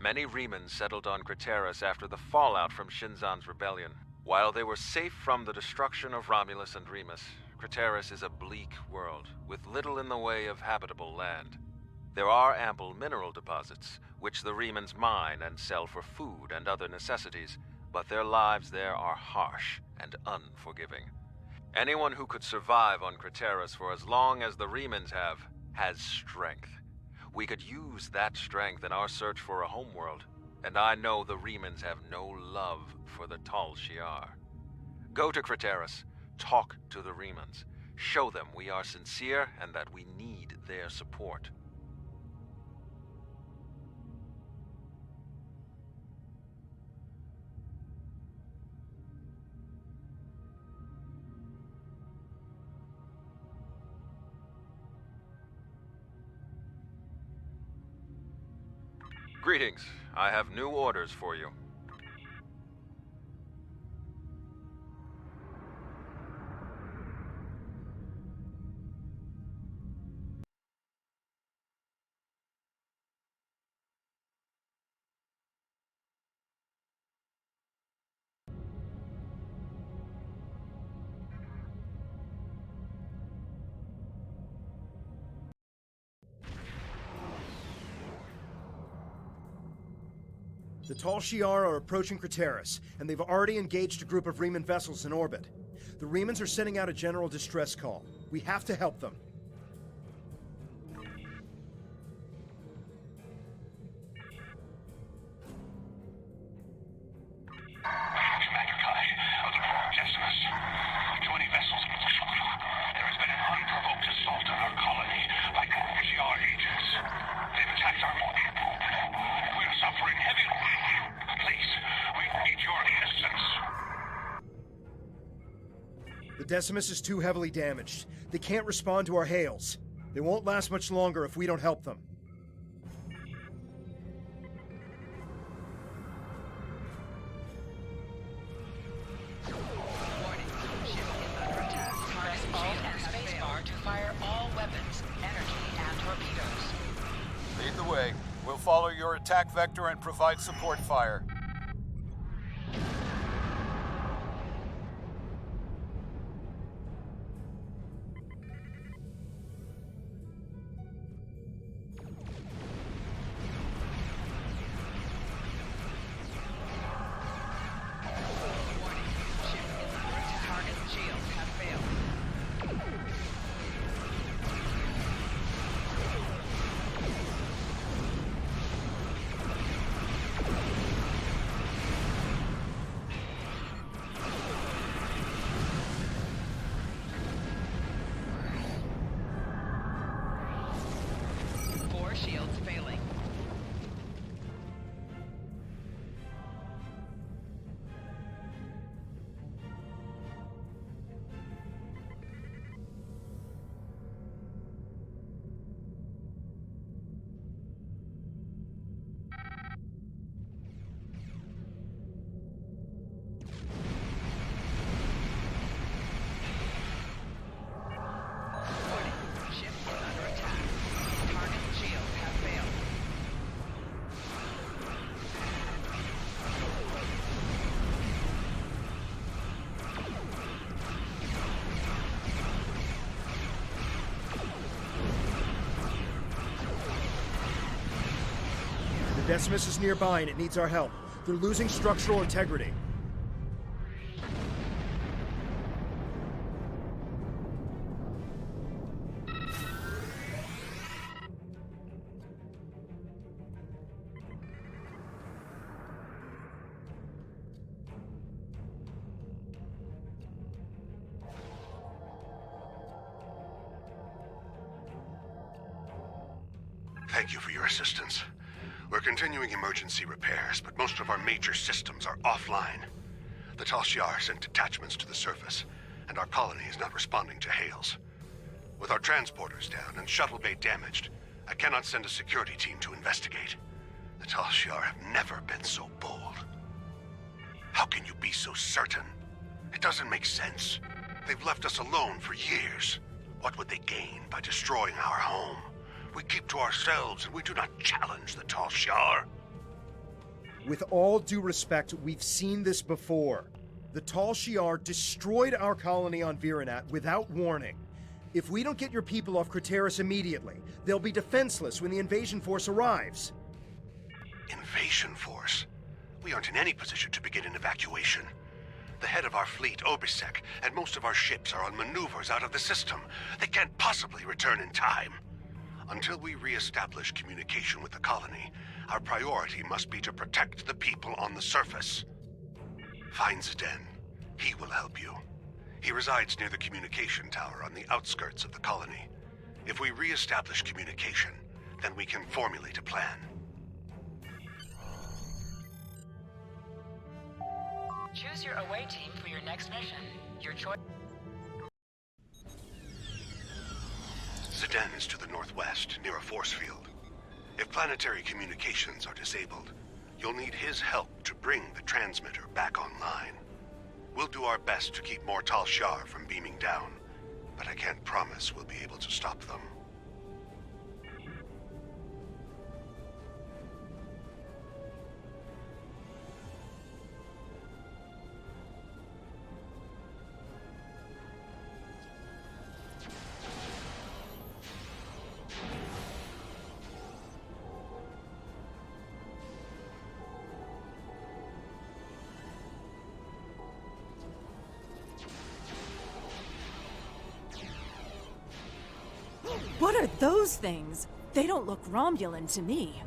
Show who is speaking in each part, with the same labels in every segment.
Speaker 1: Many Remans settled on Crateris after the fallout from Shinzan's rebellion. While they were safe from the destruction of Romulus and Remus, Crateris is a bleak world, with little in the way of habitable land. There are ample mineral deposits, which the Remans mine and sell for food and other necessities, but their lives there are harsh and unforgiving. Anyone who could survive on Crateris for as long as the Remans have, has strength. We could use that strength in our search for a homeworld, and I know the Remans have no love for the Tal Shiar. Go to Crateris, talk to the Remans, show them we are sincere and that we need their support. Greetings. I have new orders for you.
Speaker 2: The Tal Shiar are approaching Crateris, and they've already engaged a group of Reman vessels in orbit. The Remans are sending out a general distress call. We have to help them. The Decimus is too heavily damaged. They can't respond to our hails. They won't last much longer if we don't help them.
Speaker 3: Warning. Ship is under attack. Press Alt and spacebar to fire all weapons, energy, and torpedoes.
Speaker 4: Lead the way. We'll follow your attack vector and provide support fire.
Speaker 3: Shields failing.
Speaker 2: Decimus is nearby and it needs our help. They're losing structural integrity.
Speaker 5: Thank you for your assistance. We're continuing emergency repairs, but most of our major systems are offline. The Tal Shiar sent detachments to the surface, and our colony is not responding to hails. With our transporters down and shuttle bay damaged, I cannot send a security team to investigate. The Tal Shiar have never been so bold. How can you be so certain? It doesn't make sense. They've left us alone for years. What would they gain by destroying our home? We keep to ourselves and we do not challenge the Tal Shiar.
Speaker 2: With all due respect, we've seen this before. The Tal Shiar destroyed our colony on Virinat without warning. If we don't get your people off Crateris immediately, they'll be defenseless when the invasion force arrives.
Speaker 5: Invasion force? We aren't in any position to begin an evacuation. The head of our fleet, Obisek, and most of our ships are on maneuvers out of the system. They can't possibly return in time. Until we re-establish communication with the colony, our priority must be to protect the people on the surface. Find Zden. He will help you. He resides near the communication tower on the outskirts of the colony. If we re-establish communication, then we can formulate a plan.
Speaker 3: Choose your away team for your next mission. Your choice.
Speaker 5: Zden is to the northwest, near a force field. If planetary communications are disabled, you'll need his help to bring the transmitter back online. We'll do our best to keep more Tal Shiar from beaming down, but I can't promise we'll be able to stop them.
Speaker 6: What are those things? They don't look Romulan to me.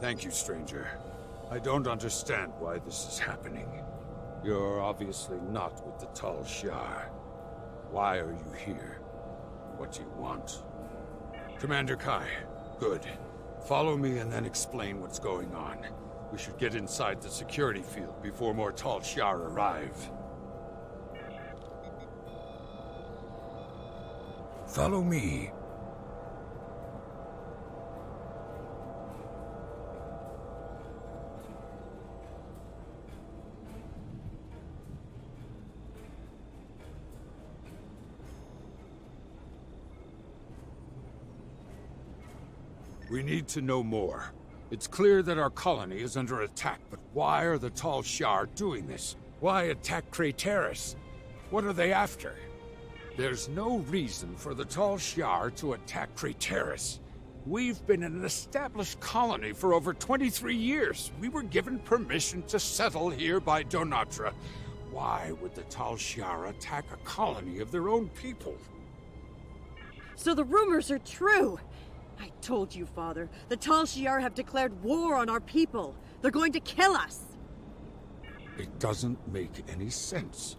Speaker 7: Thank you, stranger. I don't understand why this is happening. You're obviously not with the Tal Shiar. Why are you here? What do you want? Commander Kai, good. Follow me and then explain what's going on. We should get inside the security field before more Tal Shiar arrive. Follow me. We need to know more. It's clear that our colony is under attack, but why are the Tal Shiar doing this? Why attack Crateris? What are they after? There's no reason for the Tal Shiar to attack Crateris. We've been an established colony for over 23 years. We were given permission to settle here by Donatra. Why would the Tal Shiar attack a colony of their own people?
Speaker 8: So the rumors are true! I told you, Father. The Tal Shiar have declared war on our people. They're going to kill us!
Speaker 7: It doesn't make any sense.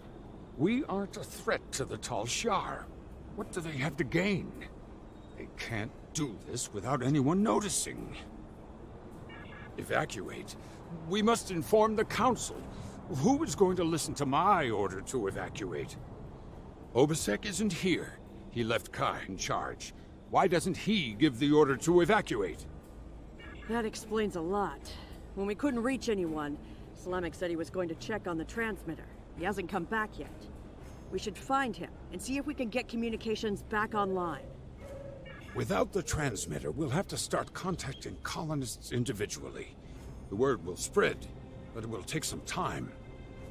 Speaker 7: We aren't a threat to the Tal Shiar. What do they have to gain? They can't do this without anyone noticing. Evacuate? We must inform the Council. Who is going to listen to my order to evacuate? Obisek isn't here. He left Kai in charge. Why doesn't he give the order to evacuate?
Speaker 8: That explains a lot. When we couldn't reach anyone, Slamek said he was going to check on the transmitter. He hasn't come back yet. We should find him and see if we can get communications back online.
Speaker 7: Without the transmitter, we'll have to start contacting colonists individually. The word will spread, but it will take some time.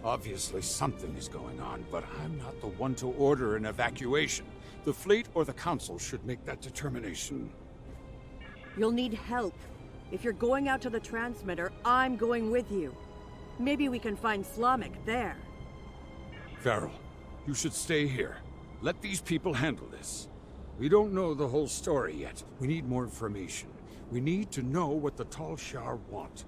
Speaker 7: Obviously something is going on, but I'm not the one to order an evacuation. The fleet or the Council should make that determination.
Speaker 8: You'll need help. If you're going out to the transmitter, I'm going with you. Maybe we can find Slamek there.
Speaker 7: Farrell, you should stay here. Let these people handle this. We don't know the whole story yet. We need more information. We need to know what the Tal Shiar want.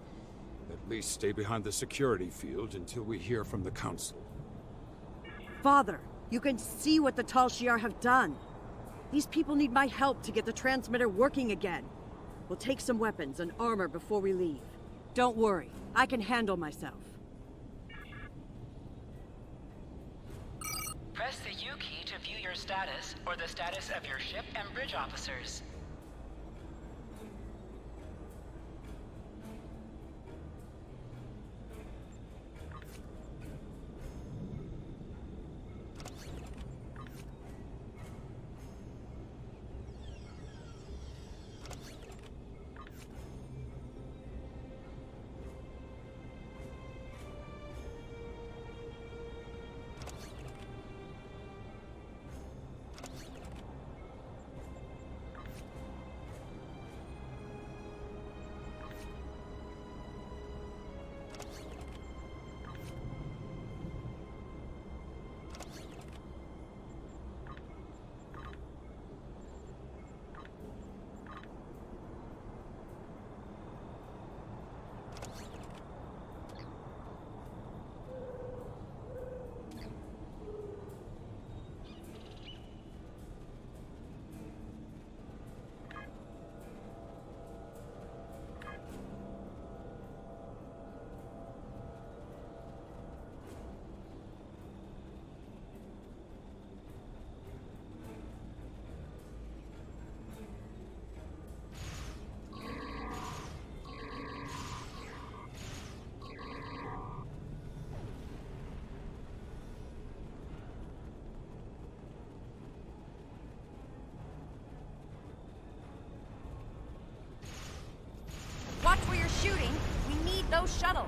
Speaker 7: At least stay behind the security field until we hear from the Council.
Speaker 8: Father, you can see what the Tal Shiar have done. These people need my help to get the transmitter working again. We'll take some weapons and armor before we leave. Don't worry, I can handle myself.
Speaker 3: Press the U key to view your status or the status of your ship and bridge officers.
Speaker 6: Watch where you're shooting. We need those shuttles.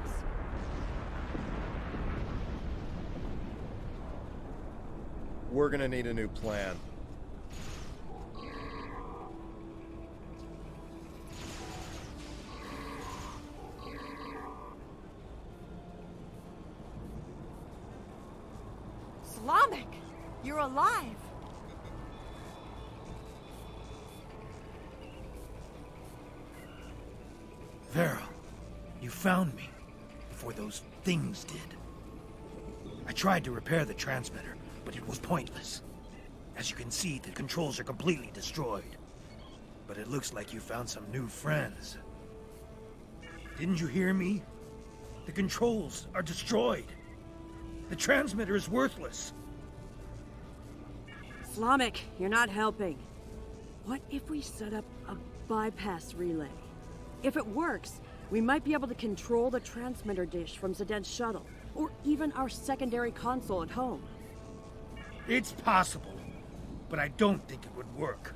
Speaker 2: We're gonna need a new plan.
Speaker 6: Slamek, you're alive.
Speaker 9: Vera, you found me before those things did. I tried to repair the transmitter, but it was pointless. As you can see, the controls are completely destroyed. But it looks like you found some new friends. Didn't you hear me? The controls are destroyed. The transmitter is worthless.
Speaker 8: Slamek, you're not helping. What if we set up a bypass relay? If it works, we might be able to control the transmitter dish from Zed's shuttle, or even our secondary console at home.
Speaker 9: It's possible, but I don't think it would work.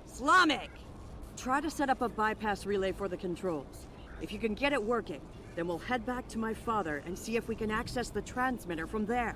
Speaker 8: Slamek! Try to set up a bypass relay for the controls. If you can get it working, then we'll head back to my father and see if we can access the transmitter from there.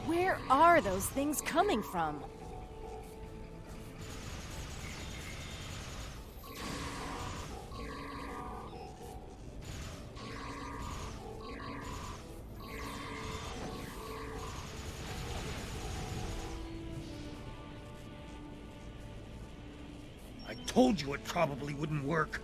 Speaker 6: Where are those things coming from?
Speaker 9: I told you it probably wouldn't work.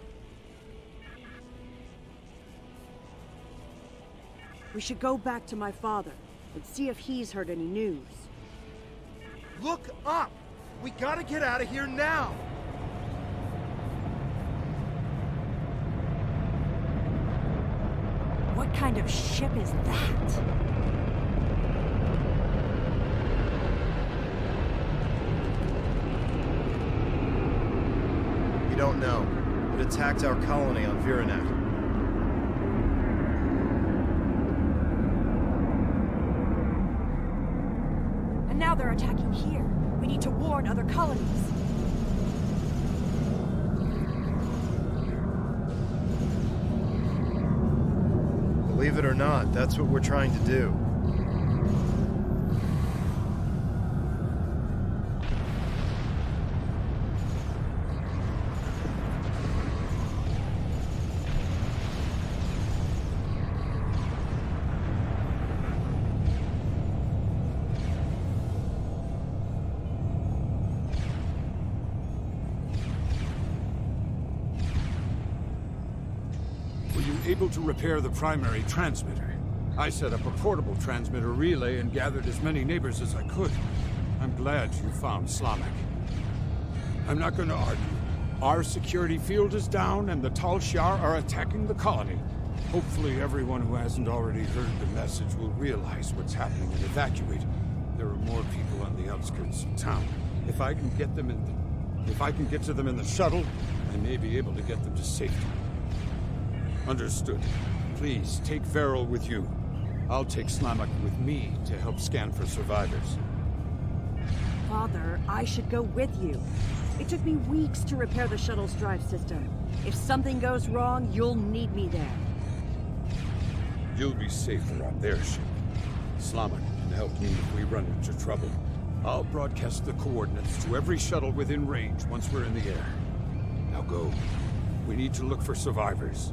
Speaker 8: We should go back to my father and see if he's heard any news.
Speaker 2: Look up! We gotta get out of here now!
Speaker 6: What kind of ship is that?
Speaker 2: We don't know. It attacked our colony on Viranet.
Speaker 6: And now they're attacking here. We need to warn other colonies.
Speaker 2: Believe it or not, that's what we're trying to do.
Speaker 7: able to repair the primary transmitter. I set up a portable transmitter relay and gathered as many neighbors as I could. I'm glad you found Slamek. I'm not going to argue. Our security field is down and the Tal Shiar are attacking the colony. Hopefully everyone who hasn't already heard the message will realize what's happening and evacuate. There are more people on the outskirts of town. If I can get to them in the shuttle, I may be able to get them to safety. Understood. Please take Varel with you. I'll take Slamek with me to help scan for survivors.
Speaker 8: Father, I should go with you. It took me weeks to repair the shuttle's drive system. If something goes wrong, you'll need me there.
Speaker 7: You'll be safer on their ship. Slamek can help me if we run into trouble. I'll broadcast the coordinates to every shuttle within range once we're in the air. Now go. We need to look for survivors.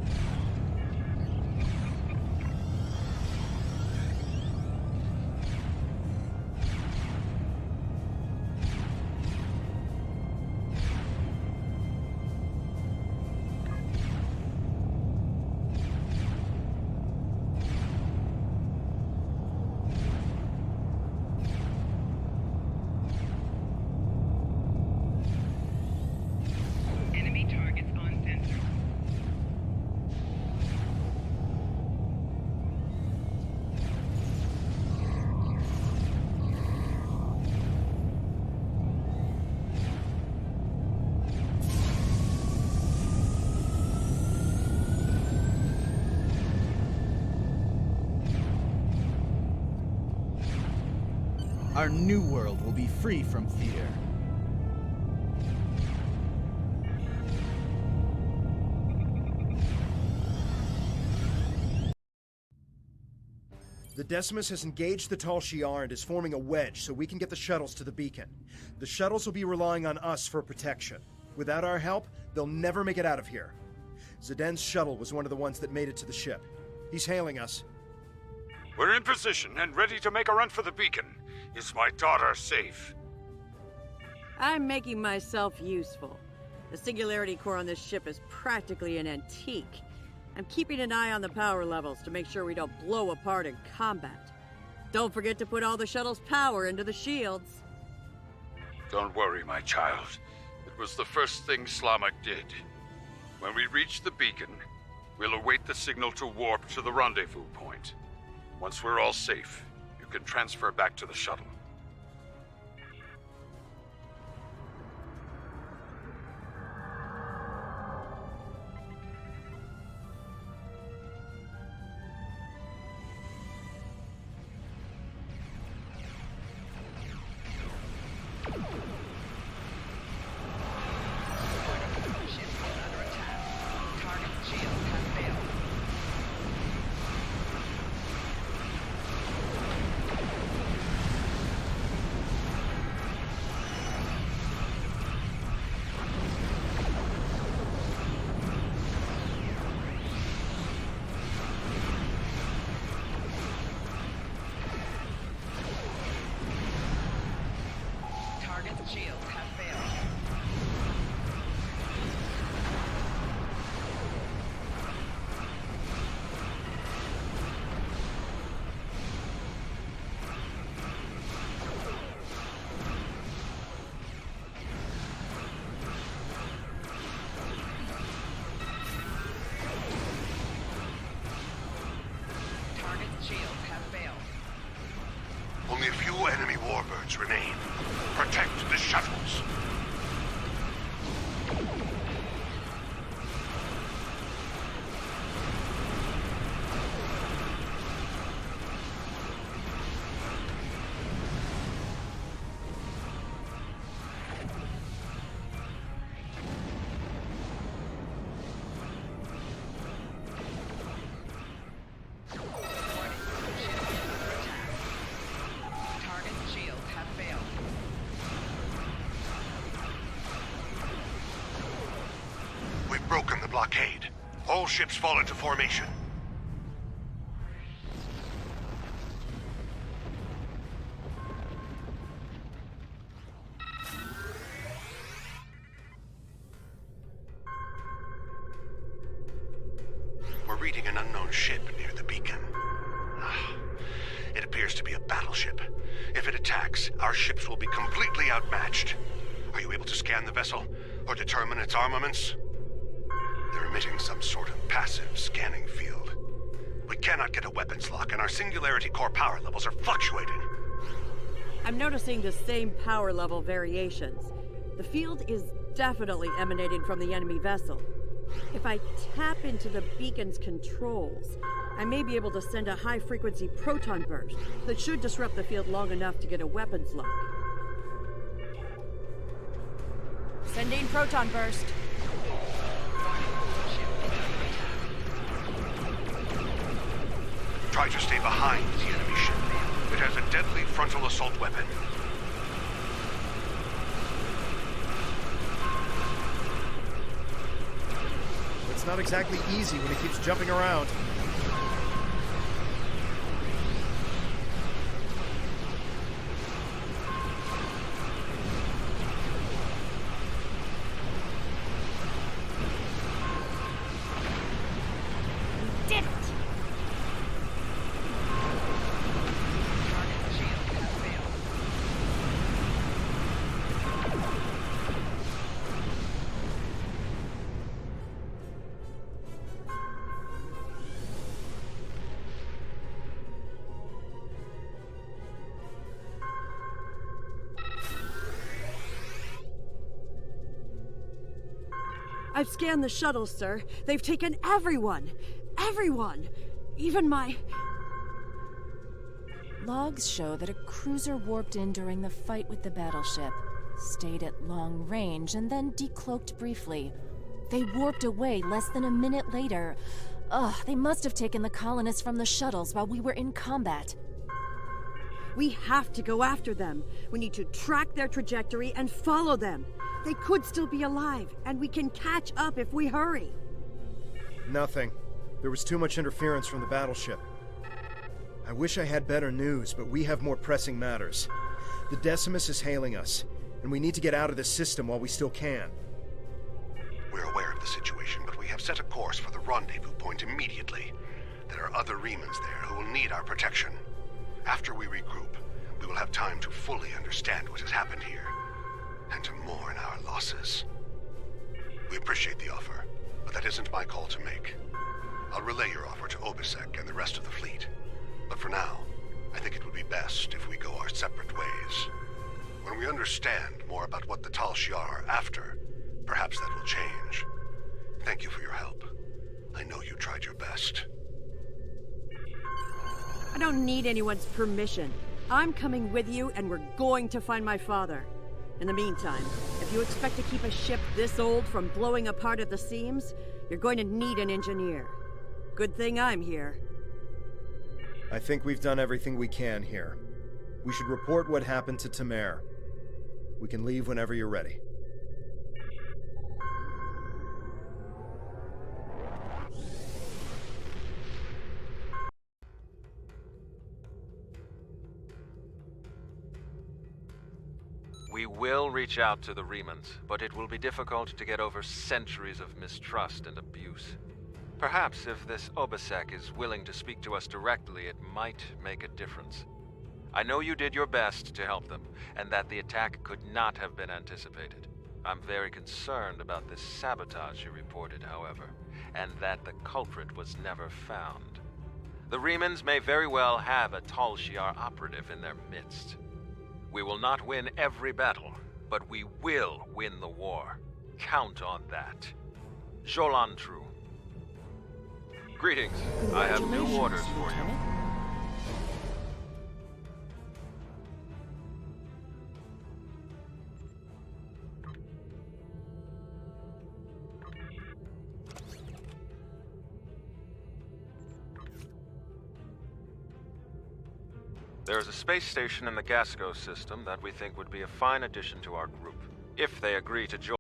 Speaker 3: Enemy targets on sensor.
Speaker 10: Our new world will be free from fear.
Speaker 2: The Decimus has engaged the Tal Shiar and is forming a wedge so we can get the shuttles to the beacon. The shuttles will be relying on us for protection. Without our help, they'll never make it out of here. Zden's shuttle was one of the ones that made it to the ship. He's hailing us.
Speaker 7: We're in position and ready to make a run for the beacon. Is my daughter safe?
Speaker 8: I'm making myself useful. The singularity core on this ship is practically an antique. I'm keeping an eye on the power levels to make sure we don't blow apart in combat. Don't forget to put all the shuttle's power into the shields.
Speaker 7: Don't worry, my child. It was the first thing Slamek did. When we reach the beacon, we'll await the signal to warp to the rendezvous point. Once we're all safe, you can transfer back to the shuttle.
Speaker 3: Ship is under attack. Target shields have failed. Target's shields have failed. Target's shields have failed.
Speaker 5: Only a few enemy warbirds remain. Protect the shuttles.
Speaker 3: Target's shields have failed.
Speaker 5: We've broken the blockade. All ships fall into formation. We're reading a an unknown ship near the beacon. It appears to be a battleship. If it attacks, our ships will be completely outmatched. Are you able to scan the vessel, or determine its armaments? They're emitting some sort of passive scanning field. We cannot get a weapons lock, and our Singularity core power levels are fluctuating.
Speaker 8: I'm noticing the same power level variations. The field is definitely emanating from the enemy vessel. If I tap into the beacon's controls, I may be able to send a high-frequency proton burst that should disrupt the field long enough to get a weapons lock.
Speaker 6: Sending proton burst.
Speaker 5: Try to stay behind the enemy ship. It has a deadly frontal assault weapon.
Speaker 2: It's not exactly easy when it keeps jumping around.
Speaker 6: Did it!
Speaker 8: I've scanned the shuttles, sir. They've taken everyone. Everyone. Even my...
Speaker 6: Logs show that a cruiser warped in during the fight with the battleship, stayed at long range, and then decloaked briefly. They warped away less than a minute later. They must have taken the colonists from the shuttles while we were in combat.
Speaker 8: We have to go after them. We need to track their trajectory and follow them. They could still be alive, and we can catch up if we hurry.
Speaker 2: Nothing. There was too much interference from the battleship. I wish I had better news, but we have more pressing matters. The Decimus is hailing us, and we need to get out of this system while we still can.
Speaker 5: We're aware of the situation, but we have set a course for the rendezvous point immediately. There are other Remans there who will need our protection. After we regroup, we will have time to fully understand what has happened here, and to mourn our losses. We appreciate the offer, but that isn't my call to make. I'll relay your offer to Obisek and the rest of the fleet. But for now, I think it would be best if we go our separate ways. When we understand more about what the Tal Shiar are after, perhaps that will change. Thank you for your help. I know you tried your best.
Speaker 8: I don't need anyone's permission. I'm coming with you, and we're going to find my father. In the meantime, if you expect to keep a ship this old from blowing apart at the seams, you're going to need an engineer. Good thing I'm here.
Speaker 2: I think we've done everything we can here. We should report what happened to Tamer. We can leave whenever you're ready.
Speaker 1: We will reach out to the Remans, but it will be difficult to get over centuries of mistrust and abuse. Perhaps if this Obisek is willing to speak to us directly, it might make a difference. I know you did your best to help them, and that the attack could not have been anticipated. I'm very concerned about this sabotage you reported, however, and that the culprit was never found. The Remans may very well have a Tal Shiar operative in their midst. We will not win every battle, but we will win the war. Count on that. Jolantru. Greetings. I have new orders for you. There is a space station in the Gasco system that we think would be a fine addition to our group, if they agree to join.